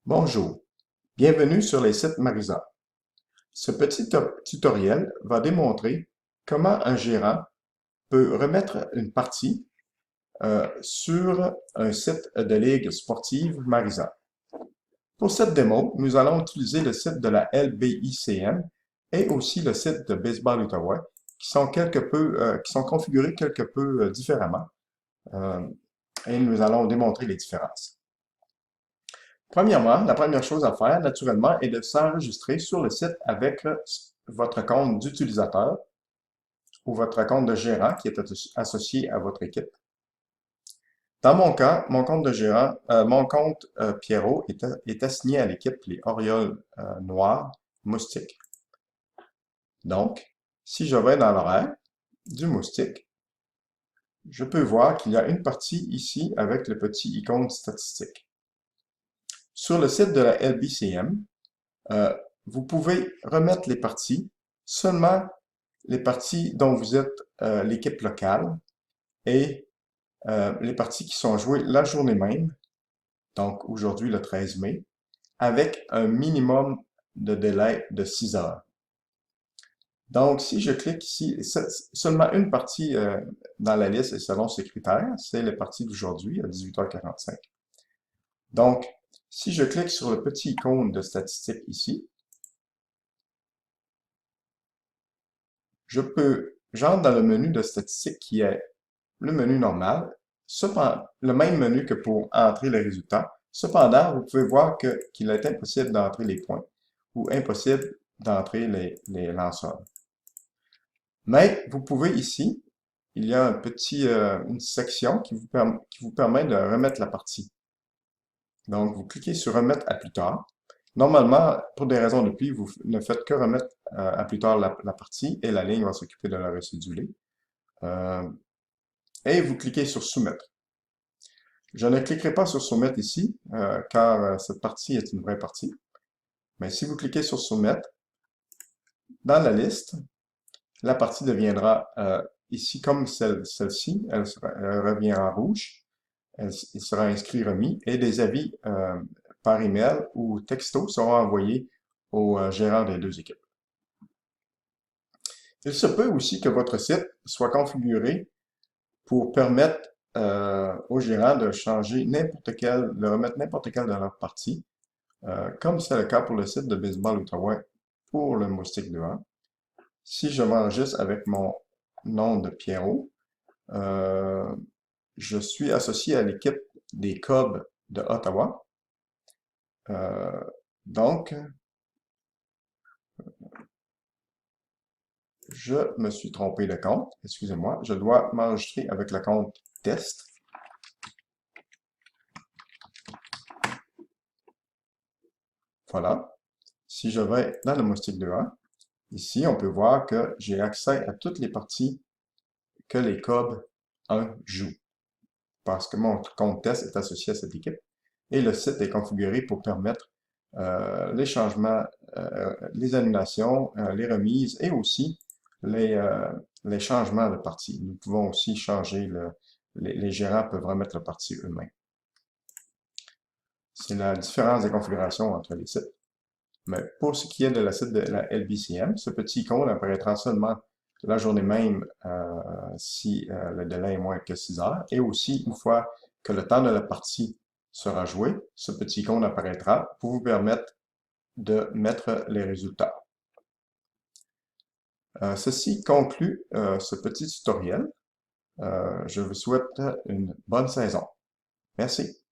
Bonjour, bienvenue sur les sites Marisa. Ce petit tutoriel va démontrer comment un gérant peut remettre une partie sur un site de ligue sportive Marisa. Pour cette démo, nous allons utiliser le site de la LBICM et aussi le site de Baseball Ottawa qui sont configurés quelque peu différemment et nous allons démontrer les différences. Premièrement, la première chose à faire, naturellement, est de s'enregistrer sur le site avec votre compte d'utilisateur ou votre compte de gérant qui est associé à votre équipe. Dans mon cas, mon compte de gérant, mon compte Pierrot est assigné à l'équipe les Orioles Noirs Moustiques. Donc, si je vais dans l'horaire du moustique, je peux voir qu'il y a une partie ici avec le petit icône statistique. Sur le site de la LBCM, vous pouvez remettre les parties, seulement les parties dont vous êtes l'équipe locale et les parties qui sont jouées la journée même, donc aujourd'hui le 13 mai, avec un minimum de délai de 6 heures. Donc, si je clique ici, seulement une partie dans la liste est selon ces critères, c'est les parties d'aujourd'hui à 18h45. Donc, si je clique sur le petit icône de statistique ici, j'entre dans le menu de statistiques qui est le menu normal, le même menu que pour entrer les résultats. Cependant, vous pouvez voir qu'il est impossible d'entrer les points ou impossible d'entrer les lanceurs. Mais vous pouvez ici, il y a une section qui vous permet de remettre la partie. Donc, vous cliquez sur Remettre à plus tard. Normalement, pour des raisons de pluie, vous ne faites que remettre à plus tard la partie et la ligne va s'occuper de la recéduler. Et vous cliquez sur Soumettre. Je ne cliquerai pas sur Soumettre ici, car cette partie est une vraie partie. Mais si vous cliquez sur Soumettre, dans la liste, la partie deviendra ici comme celle-ci, elle revient en rouge, il sera inscrit remis, et des avis par email ou texto seront envoyés au gérant des deux équipes. Il se peut aussi que votre site soit configuré pour permettre aux gérants de changer de remettre n'importe quelle de leurs parties, comme c'est le cas pour le site de Baseball Ottawa pour le Moustique 2A. Si je m'enregistre avec mon nom de Pierrot, je suis associé à l'équipe des Cubs de Ottawa. Donc, je me suis trompé de compte, excusez-moi, je dois m'enregistrer avec le compte test. Voilà. Si je vais dans le Moustique 2A, ici, on peut voir que j'ai accès à toutes les parties que les Cubs 1 jouent, parce que mon compte test est associé à cette équipe, et le site est configuré pour permettre les changements, les annulations, les remises, et aussi les changements de parties. Nous pouvons aussi changer, les gérants peuvent remettre la partie eux-mêmes. C'est la différence des configurations entre les sites. Mais pour ce qui est de la site de la LBCM, ce petit icône apparaîtra seulement la journée même si le délai est moins que 6 heures. Et aussi, une fois que le temps de la partie sera joué, ce petit icône apparaîtra pour vous permettre de mettre les résultats. Ceci conclut ce petit tutoriel. Je vous souhaite une bonne saison. Merci.